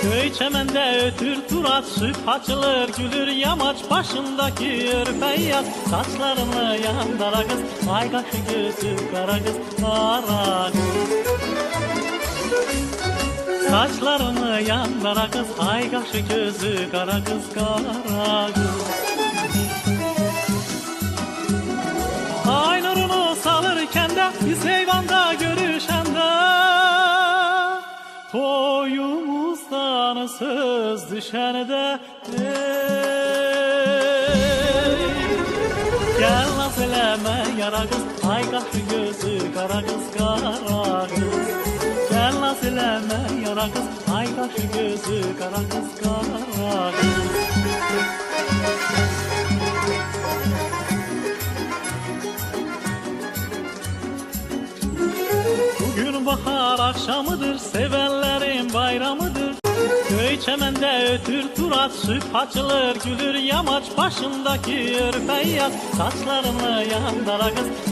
Köy çemende ötür turat, süt açılır gülür yamaç başındaki örfeyyat. Saçlarını yandıra kız, ay kaşı gözü kara kız, kara kız. Saçlarını yandıra kız, ay kaşı gözü kara kız, kara kız. Ay nurunu salırken de biz eyvanda görüşende, toyumuzdan söz düşende gel naz eleme yara kız, ay kaşı gözü kara kız, kara kız. Gel naz eleme yara kız, ay kaşı gözü kara kız, kara kız. Bugün bahar akşamıdır, sevenlerin bayramıdır. Köy çemende ötür turat, süt açılır gülür yamaç başındaki örfeyyat. Saçlarını yandıra kız,